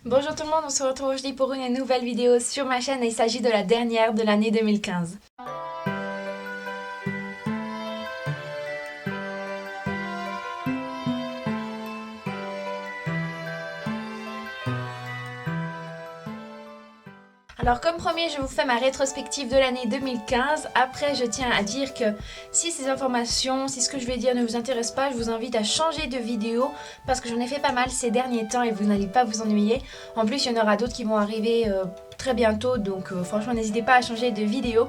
Bonjour tout le monde, on se retrouve aujourd'hui pour une nouvelle vidéo sur ma chaîne et il s'agit de la dernière de l'année 2015. Alors comme promis, je vous fais ma rétrospective de l'année 2015. Après, je tiens à dire que si ces informations, si ce que je vais dire ne vous intéresse pas, je vous invite à changer de vidéo parce que j'en ai fait pas mal ces derniers temps et vous n'allez pas vous ennuyer. En plus, il y en aura d'autres qui vont arriver très bientôt, donc franchement, n'hésitez pas à changer de vidéo.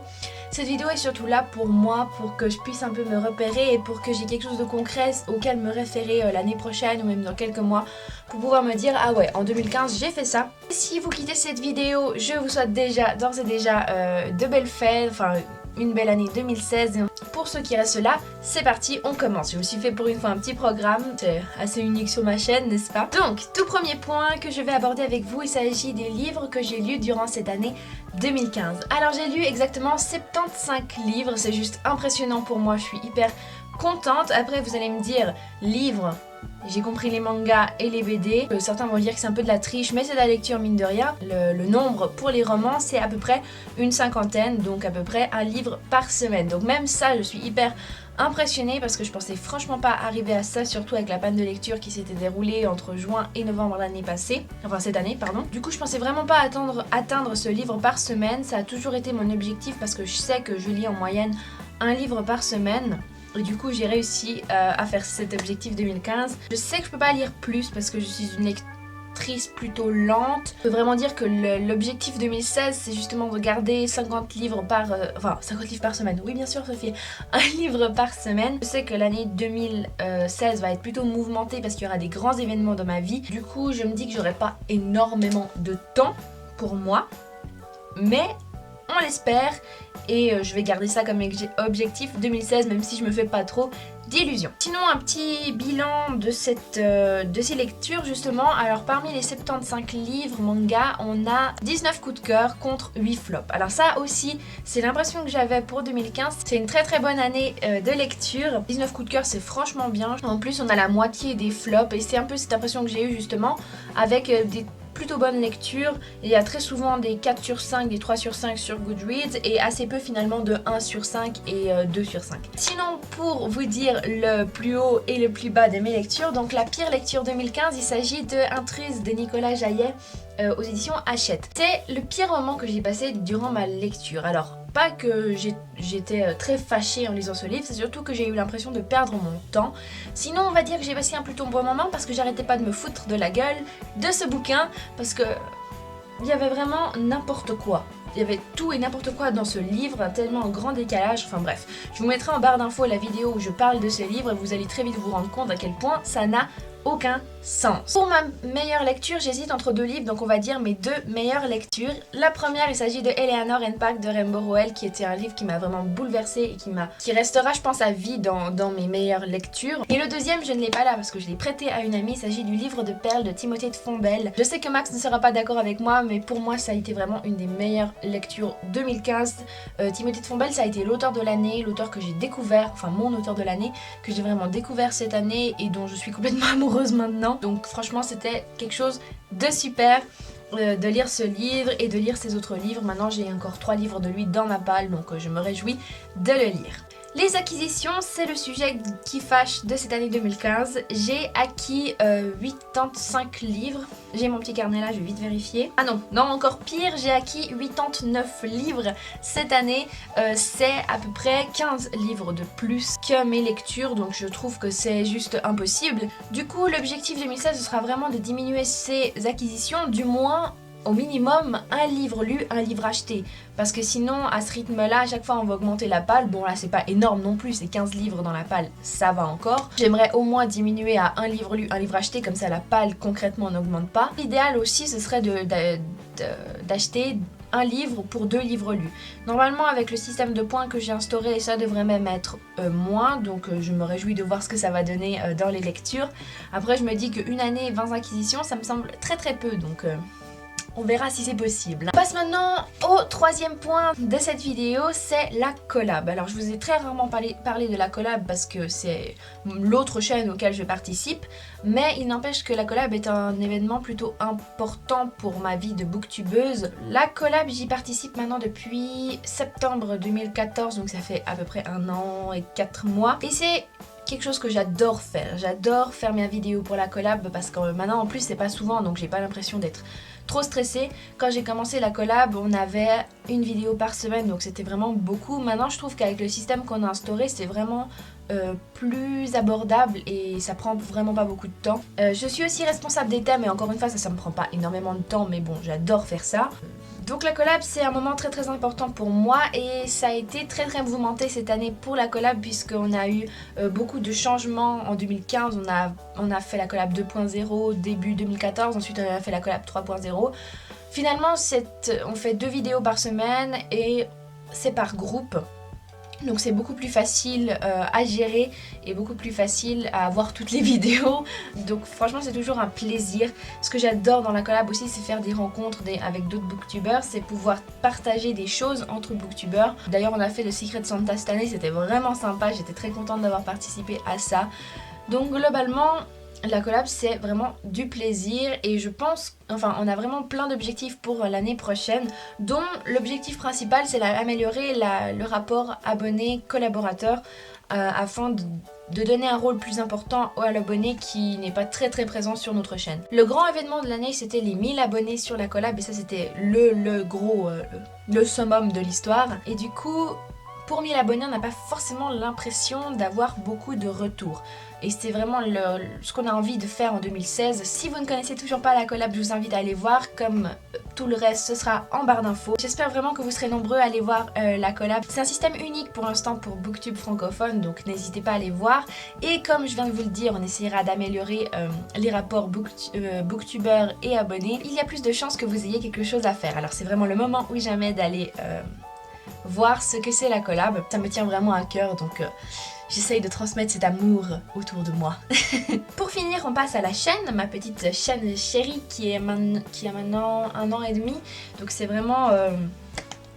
Cette vidéo est surtout là pour moi, pour que je puisse un peu me repérer et pour que j'ai quelque chose de concret auquel me référer l'année prochaine ou même dans quelques mois pour pouvoir me dire ah ouais, en 2015 j'ai fait ça. Et si vous quittez cette vidéo, je vous souhaite d'ores et déjà de belles fêtes, enfin une belle année 2016. Pour ceux qui restent là, c'est parti, on commence. Je me suis fait pour une fois un petit programme, c'est assez unique sur ma chaîne, n'est-ce pas? Donc, tout premier point que je vais aborder avec vous, il s'agit des livres que j'ai lus durant cette année 2015. Alors j'ai lu exactement 75 livres, c'est juste impressionnant pour moi, je suis hyper contente. Après vous allez me dire, livres, j'ai compris les mangas et les BD. Certains vont dire que c'est un peu de la triche, mais c'est de la lecture mine de rien. Le nombre pour les romans, c'est à peu près une cinquantaine, donc à peu près un livre par semaine. Donc même ça, je suis hyper impressionnée parce que je pensais franchement pas arriver à ça, surtout avec la panne de lecture qui s'était déroulée entre juin et novembre l'année passée. Enfin cette année, pardon. Du coup, je pensais vraiment pas atteindre ce livre par semaine. Ça a toujours été mon objectif parce que je sais que je lis en moyenne un livre par semaine. Et du coup j'ai réussi à faire cet objectif 2015. Je sais que je peux pas lire plus parce que je suis une lectrice plutôt lente. Je peux vraiment dire que l'objectif 2016 c'est justement de garder 50 livres par... enfin 50 livres par semaine, oui bien sûr Sophie, un livre par semaine. Je sais que l'année 2016 va être plutôt mouvementée parce qu'il y aura des grands événements dans ma vie. Du coup je me dis que j'aurai pas énormément de temps pour moi. Mais on l'espère et je vais garder ça comme objectif 2016 même si je me fais pas trop d'illusions. Sinon un petit bilan de ces lectures justement. Alors parmi les 75 livres manga, on a 19 coups de cœur contre 8 flops. Alors ça aussi c'est l'impression que j'avais pour 2015. C'est une très bonne année de lecture. 19 coups de cœur c'est franchement bien. En plus on a la moitié des flops et c'est un peu cette impression que j'ai eue justement avec des plutôt bonne lecture. Il y a très souvent des 4 sur 5, des 3 sur 5 sur Goodreads et assez peu finalement de 1 sur 5 et 2 sur 5. Sinon pour vous dire le plus haut et le plus bas de mes lectures, donc la pire lecture 2015, il s'agit de Intruse de Nicolas Jaillet aux éditions Hachette. C'est le pire moment que j'ai passé durant ma lecture. Alors pas que j'étais très fâchée en lisant ce livre, c'est surtout que j'ai eu l'impression de perdre mon temps. Sinon on va dire que j'ai passé un plutôt bon moment parce que j'arrêtais pas de me foutre de la gueule de ce bouquin parce que il y avait vraiment n'importe quoi. Il y avait tout et n'importe quoi dans ce livre, tellement grand décalage, enfin bref. Je vous mettrai en barre d'infos la vidéo où je parle de ce livre et vous allez très vite vous rendre compte à quel point ça n'a aucun sens. Pour ma meilleure lecture, j'hésite entre deux livres, donc on va dire mes deux meilleures lectures. La première, il s'agit de Eleanor and Pack de Rainbow Rowell, qui était un livre qui m'a vraiment bouleversée et qui restera, je pense, à vie dans mes meilleures lectures. Et le deuxième, je ne l'ai pas là parce que je l'ai prêté à une amie. Il s'agit du livre de perles de Timothée de Fombelle. Je sais que Max ne sera pas d'accord avec moi, mais pour moi, ça a été vraiment une des meilleures lectures 2015. Timothée de Fombelle, ça a été l'auteur de l'année, l'auteur que j'ai découvert, enfin mon auteur de l'année, que j'ai vraiment découvert cette année et dont je suis complètement amoureuse maintenant. Donc franchement c'était quelque chose de super de lire ce livre et de lire ses autres livres. Maintenant j'ai encore 3 livres de lui dans ma palle, donc je me réjouis de le lire. Les acquisitions, c'est le sujet qui fâche de cette année 2015. J'ai acquis 85 livres. J'ai mon petit carnet là, je vais vite vérifier. Ah non, encore pire, j'ai acquis 89 livres cette année. C'est à peu près 15 livres de plus que mes lectures, donc je trouve que c'est juste impossible. Du coup, l'objectif 2016, ce sera vraiment de diminuer ces acquisitions, du moins au minimum un livre lu, un livre acheté. Parce que sinon, à ce rythme-là, à chaque fois on va augmenter la palle. Bon là c'est pas énorme non plus, c'est 15 livres dans la palle, ça va encore. J'aimerais au moins diminuer à un livre lu, un livre acheté, comme ça la palle concrètement n'augmente pas. L'idéal aussi ce serait d'acheter un livre pour 2 livres lus. Normalement avec le système de points que j'ai instauré, ça devrait même être moins, donc je me réjouis de voir ce que ça va donner dans les lectures. Après je me dis qu'une année 20 acquisitions, ça me semble très peu, donc On verra si c'est possible. On passe maintenant au troisième point de cette vidéo, c'est la collab. Alors je vous ai très rarement parlé de la collab parce que c'est l'autre chaîne auquel je participe, mais il n'empêche que la collab est un événement plutôt important pour ma vie de booktubeuse. La collab, j'y participe maintenant depuis septembre 2014, donc ça fait à peu près 1 an et 4 mois. Et c'est quelque chose que j'adore faire. J'adore faire mes vidéos pour la collab parce que maintenant en plus c'est pas souvent, donc j'ai pas l'impression d'être trop stressée. Quand j'ai commencé la collab, on avait une vidéo par semaine, donc c'était vraiment beaucoup. Maintenant je trouve qu'avec le système qu'on a instauré, c'est vraiment plus abordable et ça prend vraiment pas beaucoup de temps. Je suis aussi responsable des thèmes et encore une fois ça me prend pas énormément de temps, mais bon, j'adore faire ça. Donc la collab c'est un moment très important pour moi et ça a été très mouvementé cette année pour la collab puisqu'on a eu beaucoup de changements en 2015, on a fait la collab 2.0 début 2014, ensuite on a fait la collab 3.0. Finalement on fait 2 vidéos par semaine et c'est par groupe. Donc c'est beaucoup plus facile à gérer et beaucoup plus facile à voir toutes les vidéos. Donc franchement c'est toujours un plaisir. Ce que j'adore dans la collab aussi c'est faire des rencontres avec d'autres booktubers. C'est pouvoir partager des choses entre booktubers. D'ailleurs on a fait le Secret Santa cette année, c'était vraiment sympa. J'étais très contente d'avoir participé à ça. Donc globalement la collab c'est vraiment du plaisir et je pense, enfin on a vraiment plein d'objectifs pour l'année prochaine, dont l'objectif principal c'est d'améliorer le rapport abonné-collaborateur afin de donner un rôle plus important à l'abonné qui n'est pas très présent sur notre chaîne. Le grand événement de l'année c'était les 1000 abonnés sur la collab et ça c'était le summum de l'histoire. Et du coup pour 1000 abonnés on n'a pas forcément l'impression d'avoir beaucoup de retours. Et c'est vraiment ce qu'on a envie de faire en 2016. Si vous ne connaissez toujours pas la collab, je vous invite à aller voir. Comme tout le reste, ce sera en barre d'infos. J'espère vraiment que vous serez nombreux à aller voir la collab. C'est un système unique pour l'instant pour Booktube francophone, donc n'hésitez pas à aller voir. Et comme je viens de vous le dire, on essaiera d'améliorer les rapports booktubeurs et abonnés. Il y a plus de chances que vous ayez quelque chose à faire. Alors c'est vraiment le moment ou jamais d'aller voir ce que c'est la collab. Ça me tient vraiment à cœur, donc j'essaye de transmettre cet amour autour de moi. Pour finir, on passe à la chaîne, ma petite chaîne chérie qui a maintenant 1 an et demi. Donc c'est vraiment...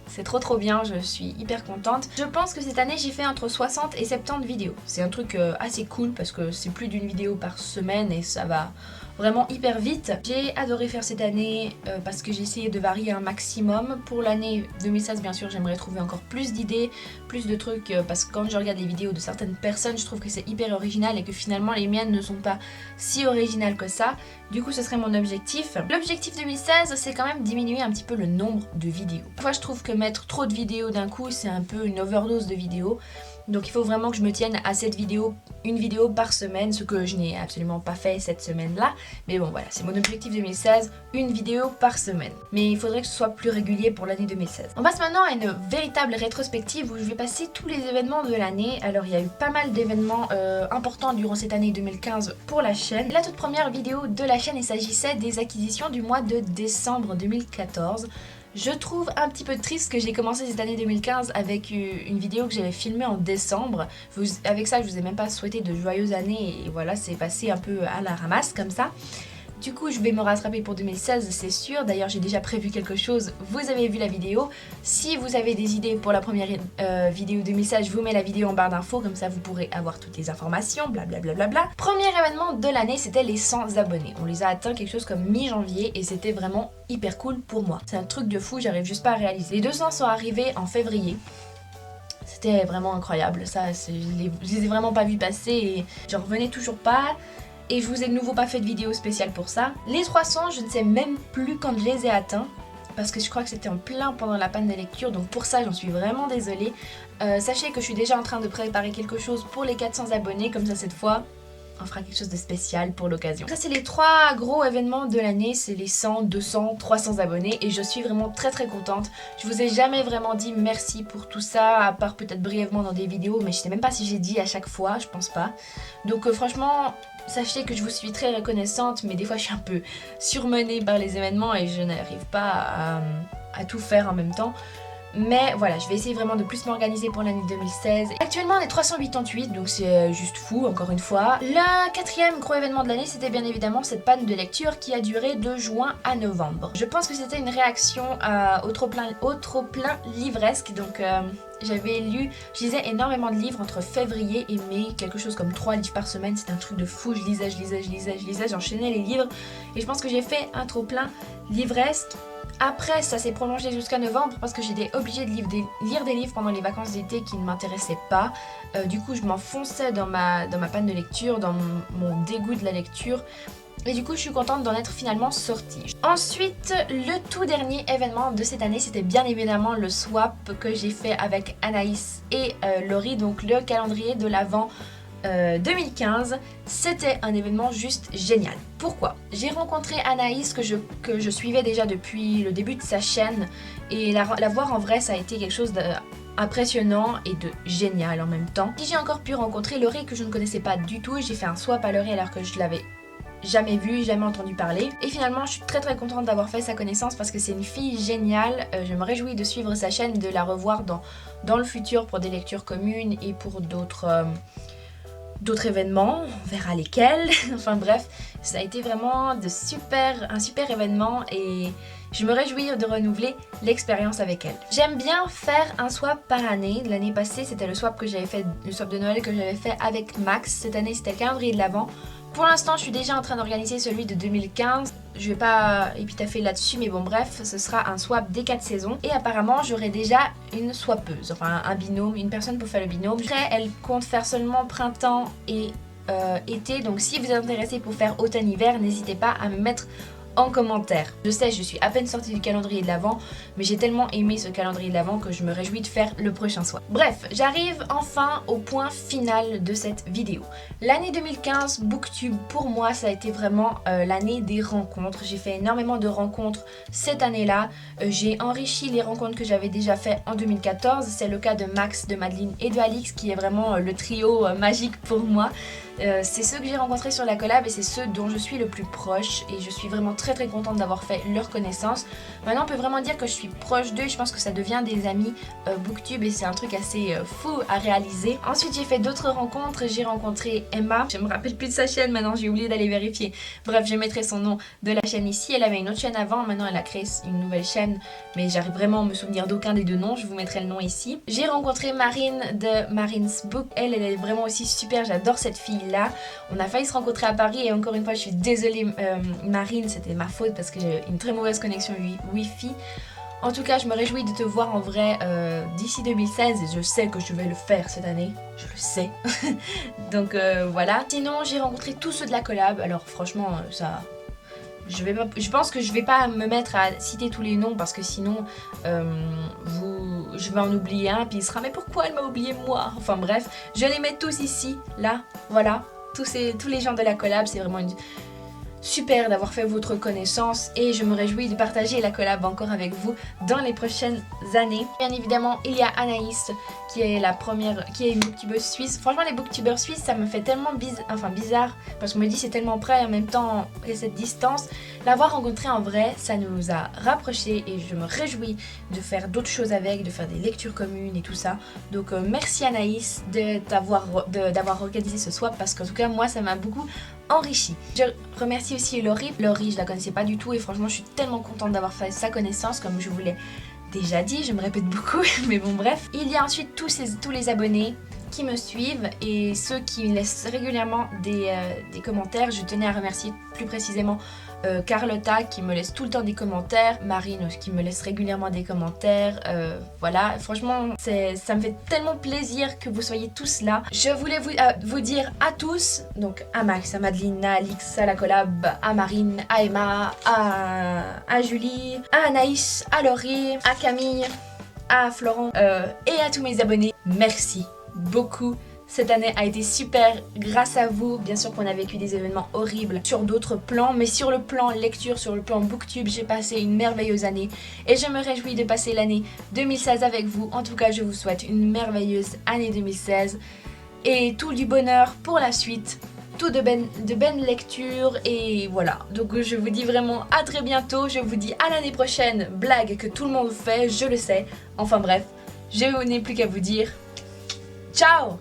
c'est trop bien, je suis hyper contente. Je pense que cette année j'ai fait entre 60 et 70 vidéos. C'est un truc assez cool parce que c'est plus d'1 vidéo par semaine et ça va vraiment hyper vite. J'ai adoré faire cette année parce que j'ai essayé de varier un maximum. Pour l'année 2016 bien sûr j'aimerais trouver encore plus d'idées, plus de trucs parce que quand je regarde les vidéos de certaines personnes je trouve que c'est hyper original et que finalement les miennes ne sont pas si originales que ça. Du coup ce serait mon objectif. L'objectif 2016 c'est quand même diminuer un petit peu le nombre de vidéos. Parfois je trouve que mettre trop de vidéos d'un coup c'est un peu une overdose de vidéos. Donc il faut vraiment que je me tienne à une vidéo par semaine, ce que je n'ai absolument pas fait cette semaine-là. Mais bon voilà, c'est mon objectif 2016, une vidéo par semaine. Mais il faudrait que ce soit plus régulier pour l'année 2016. On passe maintenant à une véritable rétrospective où je vais passer tous les événements de l'année. Alors il y a eu pas mal d'événements importants durant cette année 2015 pour la chaîne. La toute première vidéo de la chaîne, il s'agissait des acquisitions du mois de décembre 2014. Je trouve un petit peu triste que j'ai commencé cette année 2015 avec une vidéo que j'avais filmée en décembre. Avec ça, je vous ai même pas souhaité de joyeuses années et voilà, c'est passé un peu à la ramasse comme ça. Du coup, je vais me rattraper pour 2016, c'est sûr. D'ailleurs, j'ai déjà prévu quelque chose. Vous avez vu la vidéo. Si vous avez des idées pour la première vidéo 2016, je vous mets la vidéo en barre d'infos. Comme ça, vous pourrez avoir toutes les informations, blablabla. Premier événement de l'année, c'était les 100 abonnés. On les a atteints quelque chose comme mi-janvier et c'était vraiment hyper cool pour moi. C'est un truc de fou, j'arrive juste pas à réaliser. Les 200 sont arrivés en février. C'était vraiment incroyable. Ça, je les ai vraiment pas vus passer et j'en revenais toujours pas. Et je vous ai de nouveau pas fait de vidéo spéciale pour ça. Les 300, je ne sais même plus quand je les ai atteints. Parce que je crois que c'était en plein pendant la panne de lecture. Donc pour ça, j'en suis vraiment désolée. Sachez que je suis déjà en train de préparer quelque chose pour les 400 abonnés. Comme ça, cette fois, on fera quelque chose de spécial pour l'occasion. Ça, c'est les 3 gros événements de l'année. C'est les 100, 200, 300 abonnés. Et je suis vraiment très contente. Je vous ai jamais vraiment dit merci pour tout ça. À part peut-être brièvement dans des vidéos. Mais je sais même pas si j'ai dit à chaque fois. Je pense pas. Donc franchement... Sachez que je vous suis très reconnaissante, mais des fois je suis un peu surmenée par les événements et je n'arrive pas à tout faire en même temps. Mais voilà, je vais essayer vraiment de plus m'organiser pour l'année 2016. Actuellement on est 388, donc c'est juste fou encore une fois. Le quatrième gros événement de l'année, c'était bien évidemment cette panne de lecture qui a duré de juin à novembre. Je pense que c'était une réaction au trop plein livresque, donc j'avais lu, je lisais énormément de livres entre février et mai, quelque chose comme 3 livres par semaine, c'était un truc de fou, je lisais, j'enchaînais les livres et je pense que j'ai fait un trop plein livresque. Après ça s'est prolongé jusqu'à novembre parce que j'étais obligée de lire des livres pendant les vacances d'été qui ne m'intéressaient pas. Du coup je m'enfonçais dans ma panne de lecture, dans mon dégoût de la lecture. Et du coup je suis contente d'en être finalement sortie. Ensuite, le tout dernier événement de cette année, c'était bien évidemment le swap que j'ai fait avec Anaïs et Laurie, donc le calendrier de l'Avent 2015. C'était un événement juste génial. Pourquoi? J'ai rencontré Anaïs que je suivais déjà depuis le début de sa chaîne et la voir en vrai, ça a été quelque chose d'impressionnant et de génial en même temps. Et j'ai encore pu rencontrer Laurie que je ne connaissais pas du tout. J'ai fait un swap à Laurie alors que je l'avais jamais vu, jamais entendu parler. Et finalement, je suis très contente d'avoir fait sa connaissance parce que c'est une fille géniale. Je me réjouis de suivre sa chaîne, de la revoir dans le futur pour des lectures communes et pour d'autres événements, on verra lesquels. Enfin bref, ça a été vraiment un super événement et je me réjouis de renouveler l'expérience avec elle. J'aime bien faire un swap par année. L'année passée, c'était le swap de Noël que j'avais fait avec Max. Cette année, c'était le calendrier de l'Avent. Pour l'instant, je suis déjà en train d'organiser celui de 2015. Je vais pas épitapher là-dessus, mais bon bref, ce sera un swap des 4 saisons. Et apparemment, j'aurai déjà une swappeuse, enfin un binôme, une personne pour faire le binôme. Après, elle compte faire seulement printemps et été. Donc si vous êtes intéressé pour faire automne-hiver, n'hésitez pas à me mettre en commentaire. Je sais, je suis à peine sortie du calendrier de l'Avent, mais j'ai tellement aimé ce calendrier de l'Avent que je me réjouis de faire le prochain swap. Bref, j'arrive enfin au point final de cette vidéo. L'année 2015, Booktube, pour moi, ça a été vraiment l'année des rencontres. J'ai fait énormément de rencontres cette année-là. J'ai enrichi les rencontres que j'avais déjà fait en 2014. C'est le cas de Max, de Madeleine et de Alix, qui est vraiment le trio magique pour moi. C'est ceux que j'ai rencontrés sur la collab et c'est ceux dont je suis le plus proche et je suis vraiment très contente d'avoir fait leur connaissance. Maintenant on peut vraiment dire que je suis proche d'eux, je pense que ça devient des amis Booktube et c'est un truc assez fou à réaliser. Ensuite j'ai fait d'autres rencontres, j'ai rencontré Emma, je me rappelle plus de sa chaîne maintenant, j'ai oublié d'aller vérifier. Bref, je mettrai son nom de la chaîne ici, elle avait une autre chaîne avant, maintenant elle a créé une nouvelle chaîne mais j'arrive vraiment à me souvenir d'aucun des deux noms, je vous mettrai le nom ici. J'ai rencontré Marine de Marine's Book, elle est vraiment aussi super, j'adore cette fille là. On a failli se rencontrer à Paris et encore une fois je suis désolée Marine, c'était ma faute parce que j'ai une très mauvaise connexion Wi-Fi. En tout cas je me réjouis de te voir en vrai d'ici 2016 et je sais que je vais le faire cette année, je le sais. Donc voilà. Sinon j'ai rencontré tous ceux de la collab, alors franchement ça... Je pense que je vais pas me mettre à citer tous les noms parce que sinon je vais en oublier un puis il sera mais pourquoi elle m'a oublié moi? Enfin bref, je les mets tous ici, là, voilà. Tous les gens de la collab, c'est vraiment super d'avoir fait votre connaissance et je me réjouis de partager la collab encore avec vous dans les prochaines années. Bien évidemment, il y a Anaïs qui est une booktubeuse suisse. Franchement, les booktubeurs suisses, ça me fait tellement bizarre parce qu'on me dit c'est tellement près et en même temps il y a cette distance. L'avoir rencontré en vrai, ça nous a rapprochés et je me réjouis de faire d'autres choses avec, de faire des lectures communes et tout ça. Donc merci Anaïs d'avoir organisé ce swap parce qu'en tout cas moi ça m'a beaucoup enrichi. Je remercie aussi Laurie. Laurie, je la connaissais pas du tout et franchement je suis tellement contente d'avoir fait sa connaissance comme je vous l'ai déjà dit, je me répète beaucoup mais bon bref. Il y a ensuite tous les abonnés qui me suivent et ceux qui laissent régulièrement des commentaires. Je tenais à remercier plus précisément Carlotta qui me laisse tout le temps des commentaires, Marine qui me laisse régulièrement des commentaires, voilà, franchement ça me fait tellement plaisir que vous soyez tous là. Je voulais vous dire à tous, donc à Max, à Madeleine, à Alix, à la collab, à Marine, à Emma, à Julie, à Anaïs, à Laurie, à Camille, à Florent et à tous mes abonnés, merci beaucoup. Cette année a été super grâce à vous. Bien sûr qu'on a vécu des événements horribles sur d'autres plans, mais sur le plan lecture, sur le plan booktube, j'ai passé une merveilleuse année et je me réjouis de passer l'année 2016 avec vous. En tout cas, je vous souhaite une merveilleuse année 2016 et tout du bonheur pour la suite. tout de bonnes lectures et voilà. Donc je vous dis vraiment à très bientôt, je vous dis à l'année prochaine, blague que tout le monde fait, je le sais. Enfin bref, je n'ai plus qu'à vous dire ciao.